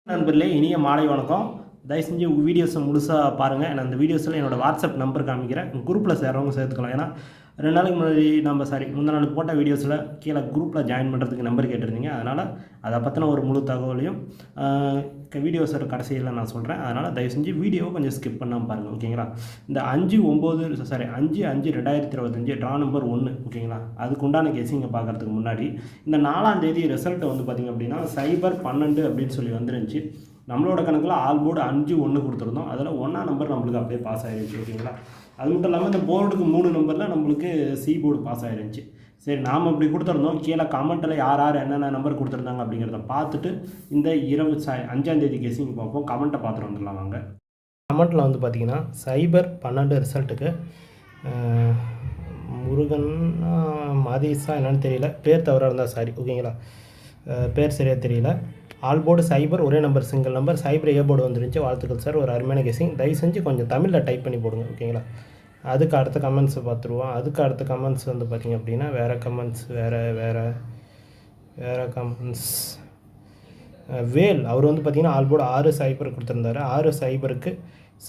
நண்பர்களே, இனிய மாலை வணக்கம். தயவு செஞ்சு வீடியோஸை முழுசாக பாருங்கள். நான் அந்த வீடியோஸில் என்னோடய வாட்ஸ்அப் நம்பர் காமிக்கிறேன். குரூப்பில் சேர்றவங்க சேர்த்துக்கலாம். ஏன்னா 2 நாளைக்கு முன்னாடி முந்தின நாள் போட்ட வீடியோஸில் கீழே குரூப்பில் ஜாயின் பண்ணுறதுக்கு நம்பர் கேட்டிருந்தீங்க. அதனால் அதை பற்றின ஒரு முழு தகவலையும் வீடியோஸோட கடைசியில் நான் சொல்கிறேன். அதனால் தயவு செஞ்சு வீடியோவை கொஞ்சம் ஸ்கிப் பண்ணாமல் பாருங்கள், ஓகேங்களா? இந்த 5/2025 ட்ரா நம்பர் 1, ஓகேங்களா? அதுக்கு உண்டான கெஸிங்கை பார்க்குறதுக்கு முன்னாடி இந்த 4ஆம் தேதி ரிசல்ட்டை வந்து பார்த்திங்க அப்படின்னா 012 அப்படின்னு சொல்லி வந்துருந்துச்சு. நம்மளோட கணக்கில் ஆல் போர்டு 5-1 கொடுத்துருந்தோம். அதில் 1ஆம் நம்பர் நம்மளுக்கு அப்படியே பாஸ் ஆகிருந்துச்சு, ஓகேங்களா? அது மட்டும் இல்லாமல் இந்த போர்டுக்கு 3 நம்பரில் நம்மளுக்கு சி போர்டு பாஸ் ஆகிருந்துச்சு. சரி, நாம் இப்படி கொடுத்துருந்தோம். கீழே கமெண்ட்டில் யார் யார் என்னென்ன நம்பர் கொடுத்துருந்தாங்க அப்படிங்கிறத பார்த்துட்டு இந்த 5ஆம் தேதி கெஸிங் பார்ப்போம். கமெண்ட்டை பார்த்துட்டு வந்துடலாம் வாங்க. கமெண்ட்டில் வந்து பார்த்திங்கன்னா 012 ரிசல்ட்டுக்கு முருகன் மதீஸா என்னென்னு தெரியல, பேர் தவறாக இருந்தால் சாரி, ஓகேங்களா? பேர் சரியாக தெரியல. ஆல் போர்டு 0 ஒரே number single number 0 A board வந்துருந்துச்சு. வாழ்த்துக்கள் சார், ஒரு அருமையான கெஸிங். தயவு செஞ்சு கொஞ்சம் தமிழில் டைப் பண்ணி போடுங்க, ஓகேங்களா? அதுக்கு அடுத்த கமெண்ட்ஸை பார்த்துருவோம். அதுக்கு அடுத்த கமெண்ட்ஸ் வந்து பார்த்திங்க அப்படின்னா வேறு கமெண்ட்ஸ் வேறு கமெண்ட்ஸ். வேல் அவர் வந்து பார்த்திங்கன்னா ஆல் போர்டு 6-0 கொடுத்துருந்தாரு. 6-0க்கு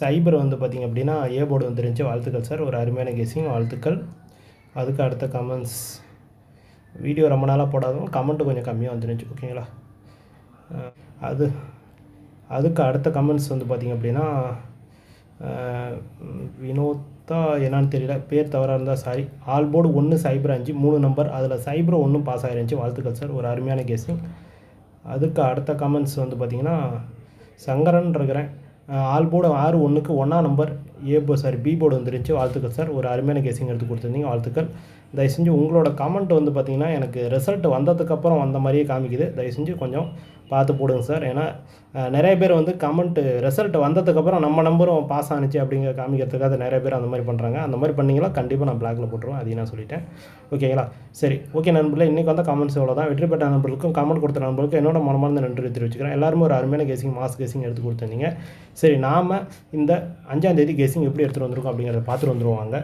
0 வந்து பார்த்திங்க அப்படின்னா ஏ போர்டு வந்துருந்துச்சு. வாழ்த்துக்கள் சார், ஒரு அருமையான கெஸிங், வாழ்த்துக்கள். அதுக்கு அடுத்த கமெண்ட்ஸ் வீடியோ ரொம்ப நாளாக போடாதவங்க கமெண்ட்டு கொஞ்சம் கம்மியாக வந்துருந்துச்சு, ஓகேங்களா? அதுக்கு அடுத்த கமெண்ட்ஸ் வந்து பார்த்திங்க அப்படின்னா வினோத்தா என்னன்னு தெரியல, பேர் தவறாக இருந்தால் சாரி. ஆல் போர்டு 1-0-5 3 நம்பர், அதில் 0-1 பாஸ் ஆகிருந்துச்சு. வாழ்த்துக்கள் சார், ஒரு அருமையான கெஸிங். அதுக்கு அடுத்த கமெண்ட்ஸ் வந்து பார்த்திங்கன்னா சங்கரன் இருக்கிறேன். ஆல் போர்டு 6-1க்கு 1ஆம் நம்பர் பி போர்டு வந்துருந்துச்சு. வாழ்த்துக்கள் சார், ஒரு அருமையான கெஸிங் எடுத்து கொடுத்துருந்தீங்க, வாழ்த்துக்கள். தயவு செஞ்சு உங்களோட கமெண்ட் வந்து பார்த்திங்கன்னா எனக்கு ரிசல்ட் வந்ததுக்கப்புறம் வந்த மாதிரியே காமிக்குது. தயவு செஞ்சு கொஞ்சம் பார்த்து போடுங்க சார். ஏன்னா நிறைய பேர் வந்து கமெண்ட்டு ரிசல்ட் வந்ததுக்கப்புறம் நம்ம நம்பரும் பாஸ் ஆனிச்சு அப்படிங்கிற காமிக்கிறதுக்காக நிறைய பேர் அந்த மாதிரி பண்ணுறாங்க. அந்த மாதிரி பண்ணிங்களா கண்டிப்பாக நான் பிளாக்ல போட்டுருவேன், அதையும் நான் சொல்லிட்டேன், ஓகேங்களா? சரி, ஓகே நண்பர்களே, இன்றைக்கி வந்த கமெண்ட்ஸ் எவ்வளோ தான். வெற்றி பெற்ற நண்பர்களுக்கும் கமெண்ட் கொடுத்த நண்பர்களுக்கும் என்னோட மனமார்ந்த நன்றி தெரிவிச்சுக்கிறேன். எல்லாருமே ஒரு அருமையான கெஸிங், மாஸ் கெஸிங் எடுத்து கொடுத்துருந்தீங்க. சரி, நாம் இந்த 5ஆம் தேதி கெஸிங் எப்படி எடுத்துகிட்டு வந்திருக்கோம் அப்படிங்கிறத பார்த்துட்டு வந்துருவாங்க.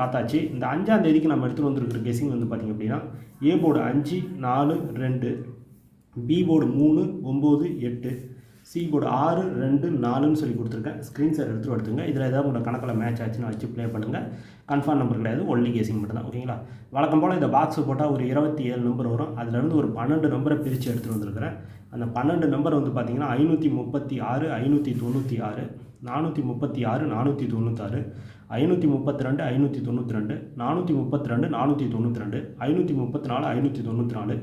பார்த்தாச்சு. இந்த 5ஆம் தேதிக்கு நம்ம எடுத்துகிட்டு வந்துருக்கிற கெஸிங் வந்து பார்த்திங்க அப்படின்னா A board 5-4-2, B board 3-9-8, C board 6-2-4ன்னு சொல்லி கொடுத்துருக்கேன். ஸ்க்ரீன்ஷாட் எடுத்துங்க. இதில் ஏதாவது உங்களோட கணக்கில் மேட்ச் ஆச்சுன்னு வச்சு ப்ளே பண்ணுங்கள். கன்ஃபார்ம் நம்பர் கிடையாது, ஒன்லி கெஸிங் மட்டும் தான், ஓகேங்களா? வழக்கம் போல் இந்த பாக்ஸு போட்டால் ஒரு 27 நம்பர் வரும். அதிலேருந்து ஒரு 12 நம்பரை பிரித்து எடுத்துகிட்டு வந்துருக்கிறேன். அந்த 12 நம்பர் வந்து பார்த்திங்கன்னா 536, 596, 436, 496, 532, 592, 432, 492, 534, 594,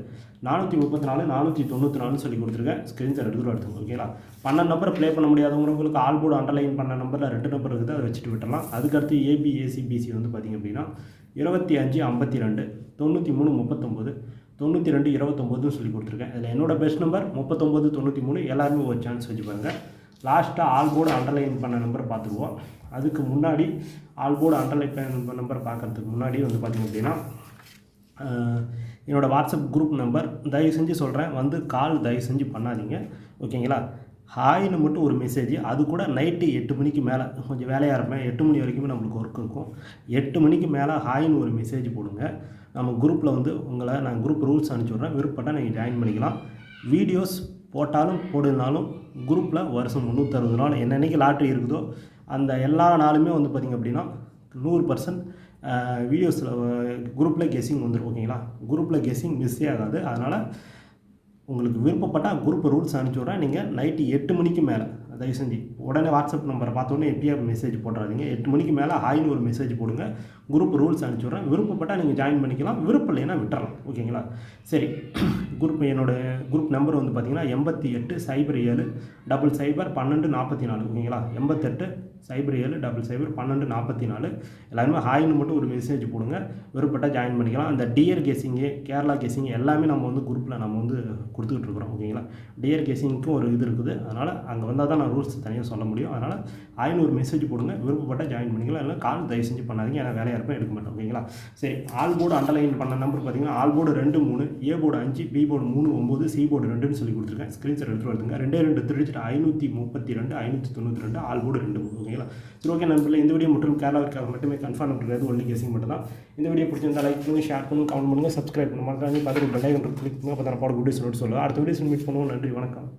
434, 494 சொல்லி கொடுத்துருக்கேன். ஸ்க்ரீன்ஷாட் எடுத்துங்க, ஓகேங்களா? 12 நம்பரை ப்ளே பண்ண முடியாதவங்களுக்கு ஆல் போர்டு அண்டர்லைன் பண்ண நம்பரில் 2 நம்பர் இருக்குது, அதை வச்சுட்டு விட்டுறலாம். அதுக்கடுத்து ஏபி, ஏசி, பிசி வந்து பார்த்திங்க அப்படின்னா 25-52, 93-39, 92-29 சொல்லி கொடுத்துருக்கேன். இதில் என்னோட பெஸ்ட் நம்பர் 39-93. எல்லாருமே ஒரு சான்ஸ் வச்சு பாருங்கள். லாஸ்ட்டாக ஆல் போர்டு அண்டர்லைன் பண்ண நம்பர் பார்த்துக்குவோம். அதுக்கு முன்னாடி ஆல் போர்டு அண்டர்லைன் பண்ண நம்பர் பார்க்குறதுக்கு முன்னாடி வந்து பார்த்திங்க அப்படின்னா என்னோடய வாட்ஸ்அப் குரூப் நம்பர் தயவு செஞ்சு சொல்கிறேன், வந்து கால் தயவு செஞ்சு பண்ணாதீங்க, ஓகேங்களா? ஹாய்னு மட்டும் ஒரு மெசேஜ். அது கூட நைட்டு 8 மணிக்கு மேலே கொஞ்சம் வேலையாக இருப்பேன். 8 மணி வரைக்குமே நம்மளுக்கு ஒர்க் இருக்கும். 8 மணிக்கு மேலே ஹாய்னு ஒரு மெசேஜ் போடுங்க. நம்ம குரூப்பில் வந்து உங்களை நான் குரூப் ரூல்ஸ் அனுப்பிச்சி விட்றேன். விருப்பப்பட்டால் நீங்கள் ஜாயின் பண்ணிக்கலாம். வீடியோஸ் போட்டாலும் போடுனாலும் குரூப்பில் வருஷம் 360 நாள் என்னென்னைக்கு லாட்ரி இருக்குதோ அந்த எல்லா நாளுமே வந்து பார்த்திங்க அப்படின்னா 100% வீடியோஸில் குரூப்பில் கெஸிங் வந்துடும், ஓகேங்களா? குரூப்பில் கெஸிங் மிஸ்ஸே ஆகாது. அதனால் உங்களுக்கு விருப்பப்பட்டால் குரூப் ரூல்ஸ் அனுப்பிச்சி விட்றேன். நீங்கள் நைட்டு 8 மணிக்கு மேலே தயவு செஞ்சு உடனே வாட்ஸ்அப் நம்பரை பார்த்தோன்னே எப்படியா மெசேஜ் போட்டுறாதீங்க. 8 மணிக்கு மேலே ஹாய்னு ஒரு மெசேஜ் போடுங்க. குரூப் ரூல்ஸ் அனுப்பிச்சி விட்றேன். விருப்பப்பட்டால் நீங்கள் ஜாயின் பண்ணிக்கலாம், விருப்பம் இல்லைன்னா விட்டுறலாம், ஓகேங்களா? சரி, என்னோடய குரூப் நம்பர் வந்து பார்த்திங்கன்னா 88-07-00-1244, ஓகேங்களா? 88-07-00-1244. எல்லாருமே ஹாய்னு மட்டும் ஒரு மெசேஜ் போடுங்க. விருப்பப்பட்டால் ஜாயின் பண்ணிக்கலாம். அந்த டியர் கெஸிங்கு, கேரளா கெஸிங் எல்லாமே நம்ம வந்து குரூப்பில் நம்ம வந்து கொடுத்துக்கிட்டு இருக்கிறோம், ஓகேங்களா? டியர் கெஸிங்க்கும் ஒரு இது இருக்குது. அதனால் அங்கே வந்தால் தான் நான் ரூல்ஸ் தனியாக சொல்ல முடியும். அதனால் ஹாய்னு ஒரு மெசேஜ் போடுங்க. விருப்பப்பட்டால் ஜாயின் பண்ணிக்கலாம். இல்லை கால் தயவு செஞ்சு பண்ணாதீங்க, ஏன்னா வேலையாக இருப்பேன், எடுக்க மாட்டோம், ஓகேங்களா? சரி, ஆல் போர்டு அண்டர்லைன் பண்ண நம்பர் பார்த்திங்கன்னா all board 2-3, A board 5, B board 3-9, C board 2ன்னு சொல்லி கொடுத்துருக்கேன். ஸ்க்ரீன்ஷாட் எடுத்துகிட்டு வருதுங்க. 2 திருச்சிட்டு 532, 592, ஆல் போர்டு 2, ஓகேங்களா? சரி, ஓகே நண்பர்களே, இந்த வீடியோ மட்டும் கேரளாவுக்காக மட்டுமே கன்ஃபார்ம் பண்ணுறது, ஒன்லி கெஸிங் மட்டும் தான். இந்த வீடியோ பிடிச்சிருந்தா லைக் பண்ணுங்கள், ஷேர் பண்ணுங்கள், கமெண்ட் பண்ணுங்கள், சப்ஸ்கிரைப் பண்ணுங்கள். மறக்காம பார்த்துட்டு பெல் ஐக்கன் கிளிக் பண்ணுங்கள். அப்போ தான் போட வீடியோஸ் சொல்லுங்கள். அடுத்த வீடியோஸ் மீட் பண்ணுவோம். நன்றி, வணக்கம்.